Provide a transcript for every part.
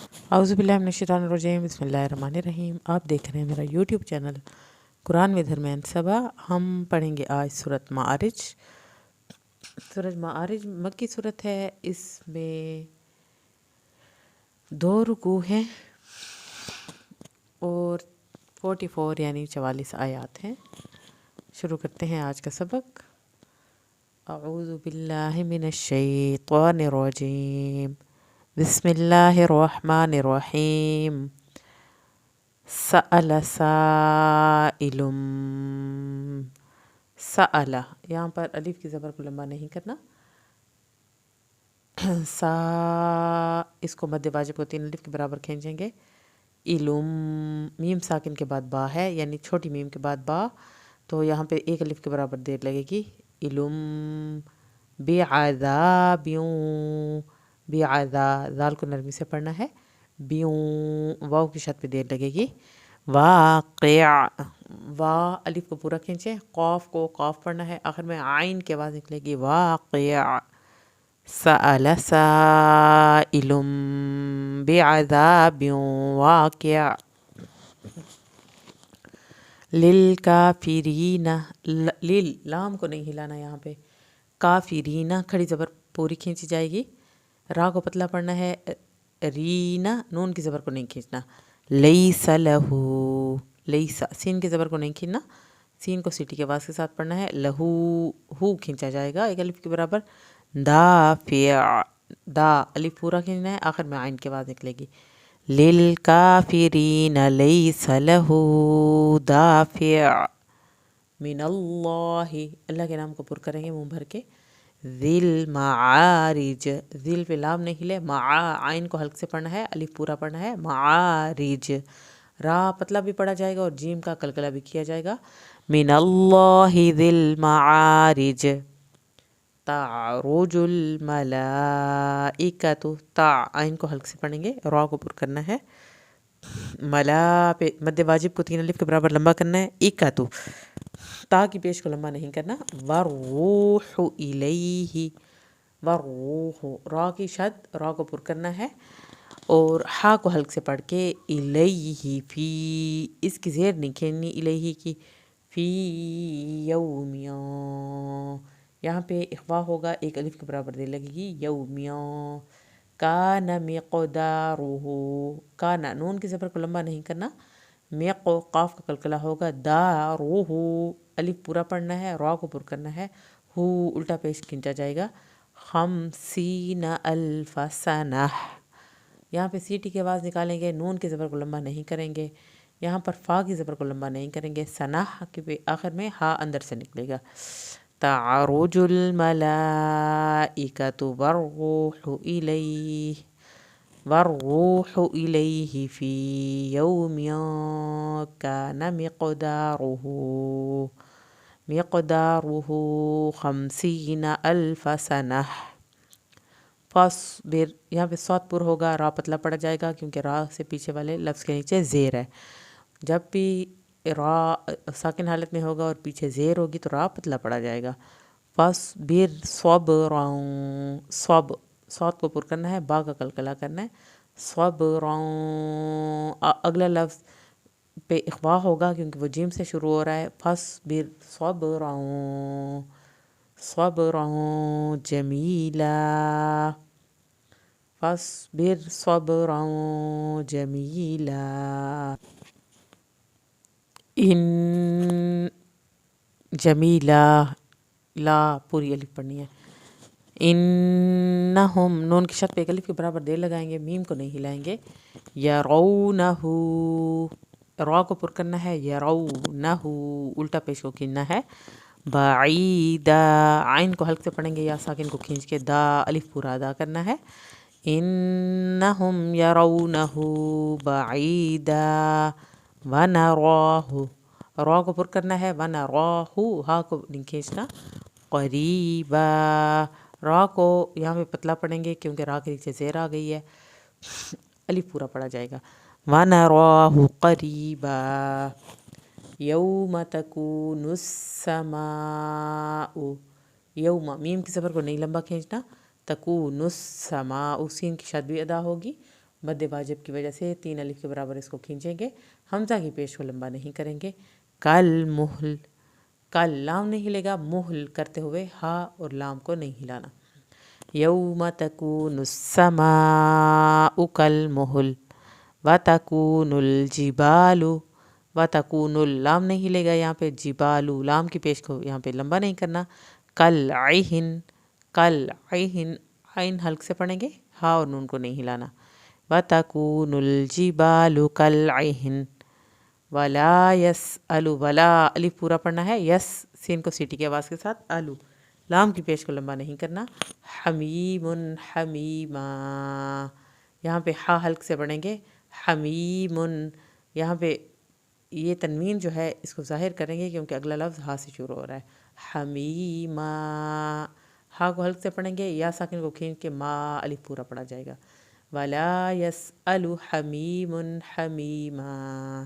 औज़ुबिल्लाहि मिनश्शैतानिर्रजीम बिस्मिल्लाहिर्रहमानिर्रहीम। आप देख रहे हैं मेरा यूट्यूब चैनल कुरान विद हरमैन सबा। हम पढ़ेंगे आज सूरत माआरिज। सूरत माआरिज मक्की सूरत है। इसमें 2 रुकू हैं और 44 यानी 44 आयात हैं। शुरू करते हैं आज का सबक। अऊज़ु बिल्लाहि मिनश्शैतानिर्रजीम बिस्मिल्लाहिर्रहमानिर्रहीम। सअल साइलुम। सअला, यहाँ पर अलिफ की ज़बर को लंबा नहीं करना। सा, इसको मध्य वाजिब को 3 अलिफ के बराबर खींचेंगे। इलुम, मीम साकिन के बाद बा है, यानी छोटी मीम के बाद बा, तो यहाँ पे 1 अलिफ के बराबर देर लगेगी। इलुम बेआज़ाबियों, बेआज़ा, दाल को नरमी से पढ़ना है। बियों, वाव की शत पे देर लगेगी। वाक़िअ, वा अलिफ को पूरा खींचें, क़ाफ को क़ाफ पढ़ना है, आखिर में आइन की आवाज़ निकलेगी। वाक़िअ। सअल साइलुम बिअज़ाबिन वाक़िअ। लिल काफिरीना, लिल लाम को नहीं हिलाना यहाँ पे। काफिरीना खड़ी ज़बर पूरी खींची जाएगी। रा को पतला पढ़ना है। रीना, नून की ज़बर को नहीं खींचना। लैसा लहू, लैसा, सीन की ज़बर को नहीं खींचना, सीन को सीटी के आवाज़ के साथ पढ़ना है। लहू, हू खींचा जाएगा 1 अलिफ के बराबर। दाफिअ, दा अलिफ पूरा खींचना है, आखिर में आइन की आवाज़ निकलेगी। लिल काफिरीन लैसा लहू दाफिअ मिनल्लाहि, अल्लाह के नाम को पुर करेंगे मुंह भर के। ज़िल माआरिज, ज़िल पे लाम नहीं हिले, मा आइन को हल्क से पढ़ना है, अलिफ पूरा पढ़ना है। माआरिज, रा पतला भी पढ़ा जाएगा और जीम का कलकला भी किया जाएगा। मिनल्लाहि ज़िल माआरिज। तारुजुल मलाइकतु, ता आइन को हल्क से पढ़ेंगे, रा को पुर करना है। मला पे मध्य वाजिब को 3 अलिफ के बराबर लंबा करना है। इकतु, ता की पेश को लंबा नहीं करना। वरूहु इलैहि, वरूहु, रा की शद, रा को पुर करना है और हा को हल्क से पढ़ के इलैहि, फी, इसकी ज़ेर नहीं खेलनी इलैहि की। फी यौमिया, यहाँ पे इख्वा होगा, 1 अलिफ के बराबर देर लगेगी। यौमिया। काना मिक़दारुहु, काना, नून की ज़बर को लंबा नहीं करना। मिक़, क़ाफ का कलकला होगा। दारुहु, अलिफ पूरा पढ़ना है, रा को पुर करना है। हु उल्टा पेश खींचा जाएगा। खम्सीन अल्फ सनह, यहाँ पे सीटी की आवाज़ निकालेंगे, नून की ज़बर को लंबा नहीं करेंगे। यहाँ पर फ़ा की ज़बर को लंबा नहीं करेंगे। सनह के आखिर में हा अंदर से निकलेगा। तारुजुल मलाइकतु वर्रूहु इलैहि, वर्रूहु इलैहि फी यौमिन कान मिक़दारुहु खम्सीन अल्फ सनह। फ़स्बिर, यहाँ पे सौत पुर होगा, रा पतला पड़ा जाएगा क्योंकि रा से पीछे वाले लफ्ज़ के नीचे ज़ेर है। जब भी रा साकिन हालत में होगा और पीछे ज़ेर होगी तो रा पतला पड़ा जाएगा। फ़स्बिर सब्रन, सब, सौत को पुर करना है, बा का कलकला करना है। सब्रन, अगला लफ्ज़ पे इख्वा होगा क्योंकि वो जीम से शुरू हो रहा है। फ़स्बिर सब्रन, सब्रन जमीला, फ़स्बिर सब्रन जमीला। इन जमीला, ला पूरी अलिफ पढ़नी है। इन्नहुम, नून की शत पे 1 अलिफ के बराबर देर लगाएंगे, मीम को नहीं हिलाएंगे। यरौनहु, रा को पुर करना है। यरौनहु, उल्टा पेश को खींचना है। बाईदा, आइन को हल्क से पढ़ेंगे या साकिन को खींच के, दा अलिफ पूरा अदा करना है। इन्नहुम यरौनहु बाईदा वनराहु, रा को पुर करना है। वनराहु, हा को नहीं खींचना। करीबा, रा को यहाँ पे पतला पढ़ेंगे क्योंकि रा के नीचे ज़ेर आ गई है, अलिफ पूरा पढ़ा जाएगा। वनराहु करीबा। यौम तकूनुस्समाउ, यौमा, मीम की ज़बर को नहीं लंबा खींचना। तकूनुस्समाउ, सीन की शद भी अदा होगी। مد واجب کی وجہ سے 3 الف کے برابر اس کو کھینچیں گے، حمزہ کی پیش کو لمبا نہیں کریں گے۔ کل محل، کل لام نہیں ہلے گا، محل کرتے ہوئے ہا اور لام کو نہیں ہلانا۔ یوم تکون السماء کالمہل وتکون الجبال، وتکون لام نہیں ہلے گا یہاں پہ، جبال لام کی پیش کو یہاں پہ لمبا نہیں کرنا۔ کالعہن، کالعہن عین حلق سے پڑھیں گے، ہا اور نون کو نہیں ہلانا۔ وتکون الجبال کالعہن۔ ولا یسأل، ولا الف پورا پڑھنا ہے، یس سین کو سیٹی کی آواز کے ساتھ، الو لام کی پیش کو لمبا نہیں کرنا۔ حمیم حمیما، یہاں پہ ہا حلق سے پڑھیں گے، حمیم، یہاں پہ یہ تنوین جو ہے اس کو ظاہر کریں گے کیونکہ اگلا لفظ ہا سے شروع ہو رہا ہے۔ حمیما، ہا کو حلق سے پڑھیں گے، یا ساکن کو کھینچ کے ما الف پورا پڑھا جائے گا۔ ولا یسأل حمیم حمیما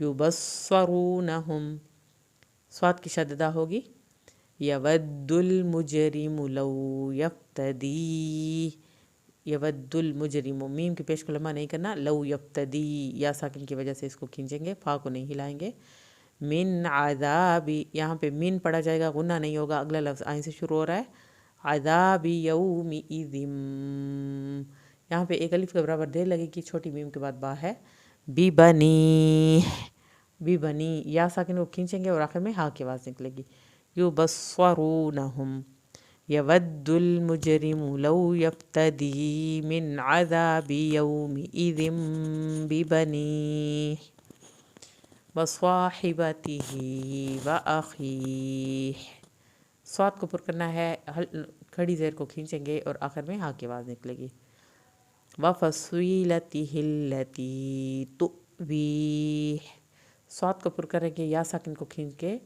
یبصرونہم، صاد کی شددہ ہوگی، یود المجرم لو یفتدی، یود المجرم میم کی پیش کو لمبا نہیں کرنا، لو یفتدی یا ساکن کی وجہ سے اس کو کھینچیں گے، فا کو نہیں ہلائیں گے۔ من عذاب، یہاں پہ من پڑھا جائے گا، غنہ نہیں ہوگا، اگلا لفظ آئین سے شروع ہو رہا ہے۔ عذاب یومئذ، یہاں پہ ایک الف کے برابر دیر لگے گی، چھوٹی میم کے بعد با ہے۔ بی بنی، بی بنی یا ساکن کو کھینچیں گے اور آخر میں ہا کی آواز نکلے گی۔ یبصرونہم، یود المجرم لو یفتدی من عذاب یومئذ ببنیہ وصاحبتہ وأخیہ، صاد کو پر کرنا ہے، کھڑی زیر کو کھینچیں گے اور آخر میں ہا کی آواز نکلے گی۔ وفصیلتہ التی تؤویہ، صاد کو پر کریں گے، یا ساکن کو کھینچ کے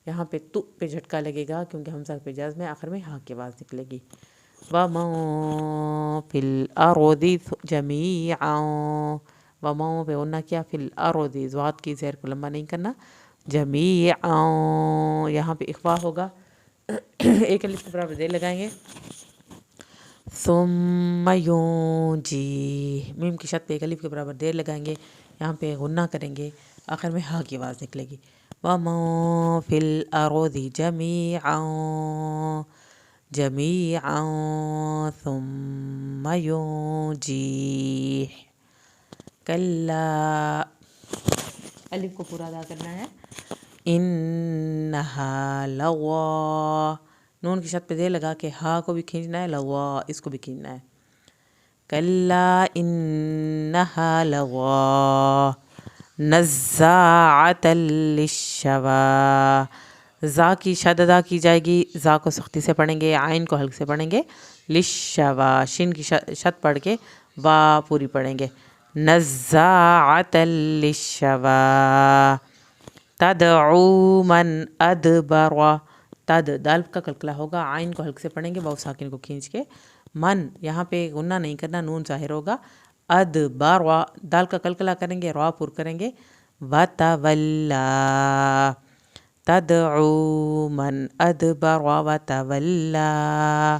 یہاں پہ تو پہ جھٹکا لگے گا کیونکہ حمزہ پہ جاز میں، آخر میں ہا کی آواز نکلے گی۔ وَمَن فِي الْأَرْضِ جَمِيعًا، وَمَن پہ غنہ کیا، فِي الْأَرْضِ ضاد کی زیر کو لمبا نہیں کرنا، جَمِيعًا یہاں پہ اخفا ہوگا، ایک الف کے برابر دیر لگائیں گے۔ ثم ينجی، میم کی شد پہ ایک الف کے برابر دیر لگائیں گے، یہاں پہ غنہ کریں گے، آخر میں ہا کی آواز نکلے گی۔ وَمَن فِي الْأَرْضِ جَمِيعًا، جَمِيعًا ثُمَّ يُنجِيهِ، کلا الف کو پورا ادا کرنا ہے۔ انہا لوا، نون کی شد پہ دیر لگا کے ہا کو بھی کھینچنا ہے، لوا اس کو بھی کھینچنا ہے۔ کلا انہا لوا نزاعۃ للشوا، زا کی شد ادا کی جائے گی، زا کو سختی سے پڑھیں گے، عین کو حلق سے پڑھیں گے، للشوا شین کی شد پڑھ کے وا پوری پڑھیں گے، نزاعۃ للشوا تدعو من ادبر، تد دال کا قلقلہ ہوگا، عین کو حلق سے پڑھیں گے، واو ساکن کو کھینچ کے، من یہاں پہ غنہ نہیں کرنا، نون ظاہر ہوگا، ادبر دال کا قلقلہ کریں گے، را پر کریں گے، وتولا تدعو من ادبر وتولا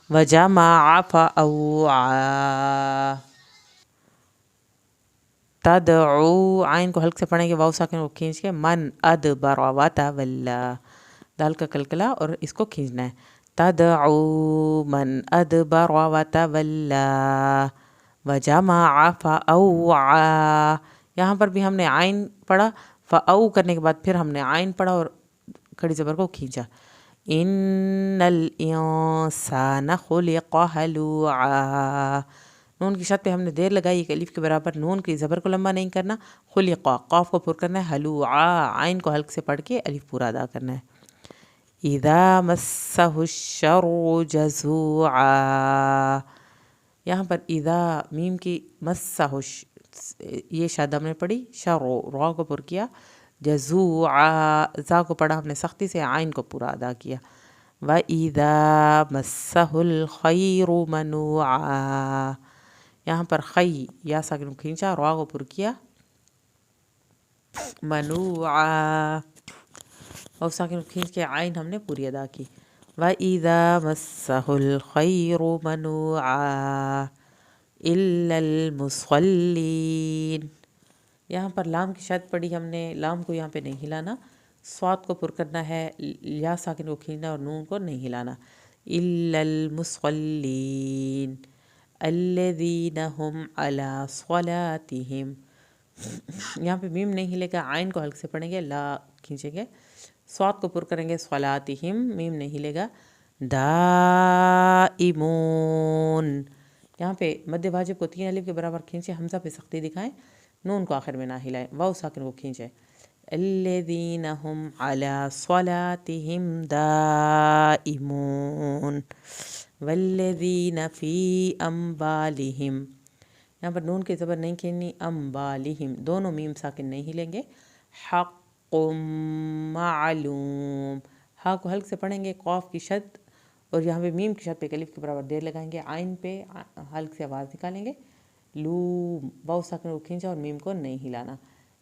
وجمع فأوعى، تدعو عین کو حلق سے پڑھیں گے، واو ساکن کو کھینچ کے، من ادبر وتولا دال کا قلقلہ اور اس کو کھینچنا ہے، تدعو من ادبر وتولا وجمع فأوعى، یہاں پر بھی ہم نے عین پڑھا، فاو کرنے کے بعد پھر ہم نے عین پڑھا اور کھڑی زبر کو کھینچا۔ ان الانسان خلق ہلوعا، نون کی شد پہ ہم نے دیر لگائی ایک الف کے برابر، نون کی زبر کو لمبا نہیں کرنا، خلق قاف کو پر کرنا ہے، ہلوعا عین کو حلق سے پڑھ کے الف پورا ادا کرنا ہے۔ اذا مسہ الشر جزوعا، یہاں پر اذا میم کی مسہ یہ شاد ہم نے پڑھی، شرو را کو پر کیا، جزوعا زا کو پڑھا ہم نے سختی سے، عین کو پورا ادا کیا۔ وَإِذَا مَسَّهُ الْخَيْرُ مَنُوعًا، یہاں پر خی یا ساکن کھینچا، را کو پر کیا، منوعا اور ساکن کھینچ کے عین ہم نے پوری ادا کی۔ وَإِذَا مَسَّهُ الْخَيْرُ مَنُوعًا इल्ला المصلين. यहाँ पर लाम की शर्त पढ़ी हमने, लाम को यहाँ पे नहीं हिलाना, स्वाद को पुर करना है, या साकिन को खींचना और नून को नहीं हिलाना. इल्ला المصلين الذين هم على صلاتهم. यहाँ पे मीम नहीं हिलेगा, आइन को हल्के से पढ़ेंगे, ला खींचेंगे, स्वाद को पुर करेंगे, स्वलातिहिम, मीम नहीं हिलेगा. दाइमून, यहाँ पे मध्य वाजिब को 3 अलिफ के बराबर खींचे, हमजा पे सख्ती दिखाएं, नून को आखिर में ना हिलाएं, वाव साकिन को खींचे. الذين هم على صلاتهم دائمون والذين في أموالهم. यहाँ पर नून की ज़बर नहीं खींचनी, अम्बालिहिम, दोनों मीम साकिन नहीं हिलेंगे. हक़्क़ुम मालूम, हा को हल्क से पढ़ेंगे, कॉफ की शद और यहाँ पे मीम की शद पे अलिफ के बराबर देर लगाएंगे, आइन पे हल्क से आवाज़ निकालेंगे. लूम, वाव साकिन को खींचा और मीम को नहीं हिलाना.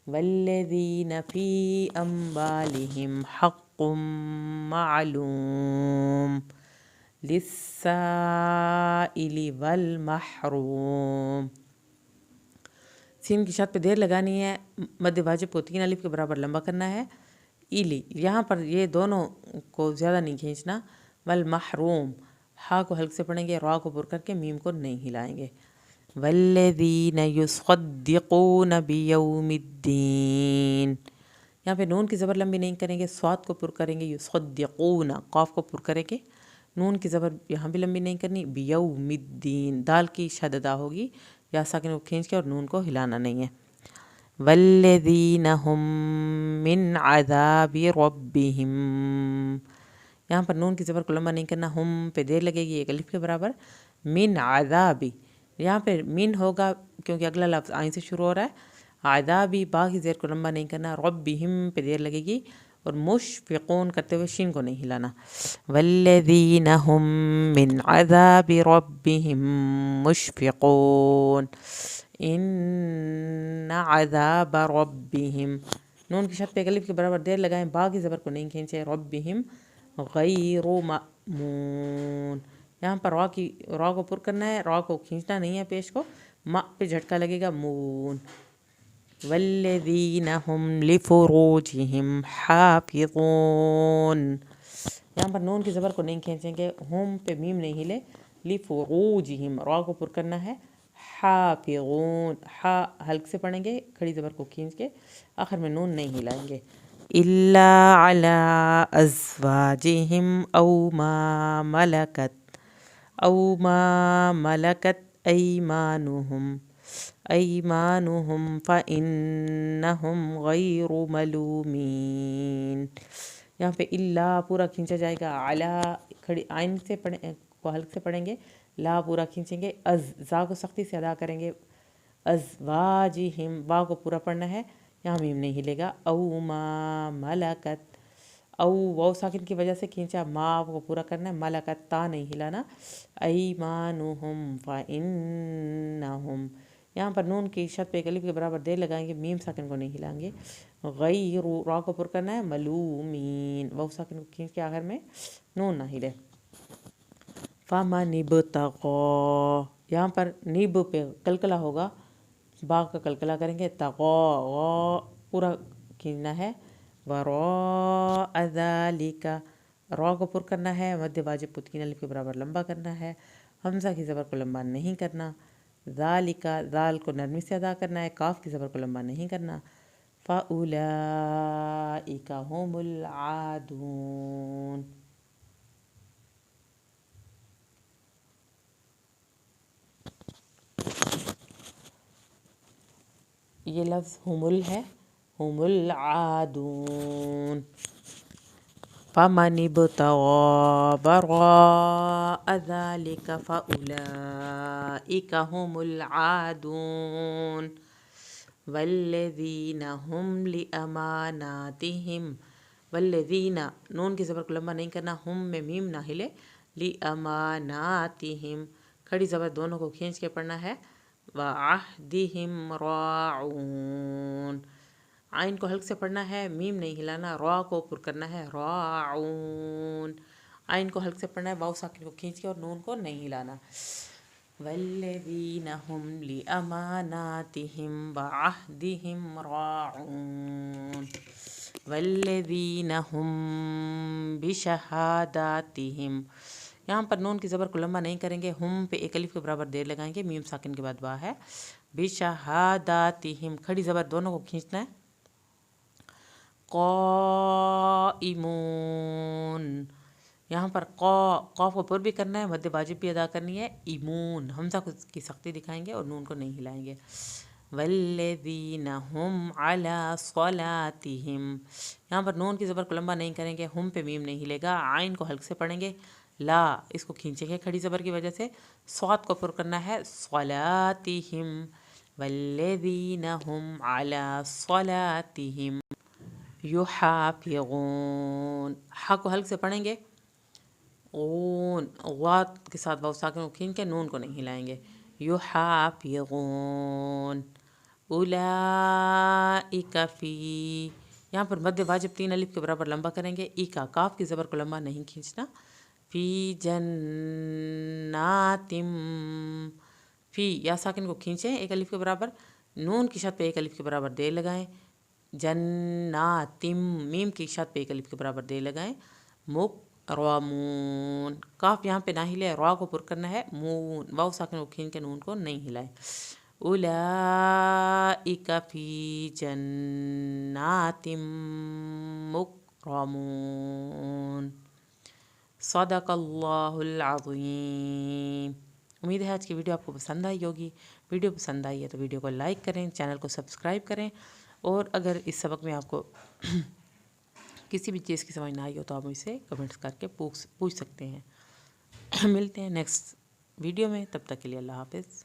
वल्लज़ीन फ़ी अम्वालिहिम हक़्क़ुम मालूम लिस्साइली वल महरूम. सीन की शद पे देर लगानी है, मध्य वाजिब को 3 अलिफ के बराबर लंबा करना है. इली, यहाँ पर ये दोनों को ज़्यादा नहीं खींचना. वल महरूम, हा को हल्क से पढ़ेंगे, रा को पुर करके मीम को नहीं हिलाएंगे. वल्लज़ीन युसद्दिक़ून बियौमिद्दीन, यहाँ पे नून की ज़बर लंबी नहीं करेंगे, स्वाद को पुर करेंगे, युसद्दिक़ून, क़ाफ को पुर करेंगे, नून की ज़बर यहाँ भी लंबी नहीं करनी. बियौमिद्दीन, दाल की शद अदा होगी, या साकिन को खींच के और नून को हिलाना नहीं है. वल्लज़ीन हुम मिन अज़ाबि रब्बिहिम, यहाँ पर नून की ज़बर को लंबा नहीं करना, हम पे देर लगेगी एक अलिफ के बराबर. मिन अज़ाबि, यहाँ पे मिन होगा क्योंकि अगला लफ्ज़ आइन से शुरू हो रहा है. अज़ाबि, बा की ज़ेर को लंबा नहीं करना, रब्बिहिम पे देर लगेगी, और मुशफ़िक़ून करते हुए शीन को नहीं हिलाना. वल्लज़ीन हुम मिन अज़ाबि रब्बिहिम मुशफ़िक़ून इन्ना अज़ाब रब्बिहिम, नून की शद पे अलिफ के बराबर देर लगाएं, बा की ज़बर को नहीं खींचे. रब्बिहिम गैरु मअमून, यहाँ पर रा को पुर करना है, रा को खींचना नहीं है पेश को, मा पे झटका लगेगा, मून. वल्लज़ीन हुम लिफ़ुरूजिहिम हाफ़िज़ून, यहाँ पर नून की ज़बर को नहीं खींचेंगे, हम पे मीम नहीं हिले, लिफ़ुरूजिहिम, रा को पुर करना है. हाफ़िज़ून, हा हल्क से पढ़ेंगे, खड़ी ज़बर को खींच के, आखिर में नून नहीं हिलाएंगे. इल्ला अला अज़वाजिहिम औ मा मलकत ऐमानुहुम फ़इन्नहुम गैरु मलूमीन. यहाँ पे इल्ला पूरा खींचा जाएगा, अला खड़ी आइन से को हल्क से पढ़ेंगे, ला पूरा खींचेंगे, जा को सख्ती से अदा करेंगे. अज़वाजिहिम, बा को पूरा पढ़ना है, यहाँ मीम नहीं हिलेगा. औ मा मलकत, औ वाव साकिन की वजह से खींचा, मा को पूरा करना है, मलकत ता नहीं हिलाना. ऐमानुहुम फ़इन्नहुम, यहाँ पर नून की शद पे एक अलिफ के बराबर देर लगाएंगे, मीम साकिन को नहीं हिलाएंगे. गैरु, रा को पुर करना है, मलूमीन, वाव साकिन को खींच के आखिर में नून ना हिले. फ़मन इब्तग़ा, यहाँ पर निब पे कलकला होगा, बा का कलकला करेंगे, तग़ा पूरा खींचना है. वराअ ज़ालिका, रा को पुर करना है, मध्य वाजिब को 3 अलिफ के बराबर लंबा करना है, हमज़ा की ज़बर को लंबा नहीं करना. ज़ालिका, ज़ाल को नरमी से अदा करना है, काफ की ज़बर को लंबा नहीं करना. फ़उलाइका हुमुल आदून, ये लफ्ज़ हुमुल है, हुमुल आदून. फ़मन इब्तग़ा वराअ ज़ालिका फ़उलाइका हुमुल आदून वल्लज़ीन हुम लिअमानातिहिम, वल्लज़ीन, नून की ज़बर को लंबा नहीं करना, हम में मीम ना हिले, लिअमानातिहिम, खड़ी ज़बर दोनों को खींच के पढ़ना है. वअहदिहिम राऊन, आइन को हल्क से पढ़ना है, मीम नहीं हिलाना, रा को पुर करना है, राऊन, आइन को हल्क से पढ़ना है, वाव साकिन को खींच के और नून को नहीं हिलाना. والذین هم لأماناتهم وعهدهم راعون والذین هم بشہاداتهم. یہاں پر نون کی زبر کو لمبا نہیں کریں گے، ہم پہ ایک الف کے برابر دیر لگائیں گے، میم ساکن کے بعد با ہے. بشہاداتهم کھڑی زبر دونوں کو کھینچنا ہے. قائمون یہاں پر قاف کو پر بھی کرنا ہے، مد واجب بھی ادا کرنی ہے. ایمون حمزہ کی سختی دکھائیں گے اور نون کو نہیں ہلائیں گے. والذین هم علی صلاتہم یہاں پر نون کی زبر کو لمبا نہیں کریں گے، ہم پہ میم نہیں ہلے گا، عین کو حلق سے پڑھیں گے، لا اس کو کھینچیں گے کھڑی زبر کی وجہ سے، صاد کو پر کرنا ہے صلاتہم والذین هم علی صلاتہم یحافظون. ہا کو حلق سے پڑھیں گے، غون غات کے ساتھ واو ساکن کو کھینچ کے نون کو نہیں ہلائیں گے. یحافظون اولئک فی یہاں پر مد واجب 3 الف کے برابر لمبا کریں گے. ای کا کاف کی زبر کو لمبا نہیں کھینچنا. فی جنات فی یا ساکن کو کھینچیں ایک الف کے برابر، نون کی شد پہ ایک الف کے برابر دیر لگائیں. جناتم میم کی شد پہ ایک الف کے برابر دیر لگائیں. مکرمون کاف یہاں پہ نہ ہلے، را کو پر کرنا ہے، مون واو ساکن کو کھینچ کے نون کو نہیں ہلائیں. اولئک فی جنات مکرمون. صدق اللہ العظیم. امید ہے آج کی ویڈیو آپ کو پسند آئی ہوگی. ویڈیو پسند آئی ہے تو ویڈیو کو لائک کریں، چینل کو سبسکرائب کریں، اور اگر اس سبق میں آپ کو کسی بھی چیز کی سمجھ نہ آئی ہو تو آپ مجھ سے کمنٹس کر کے پوچھ سکتے ہیں. ملتے ہیں نیکسٹ ویڈیو میں، تب تک کے لیے اللہ حافظ.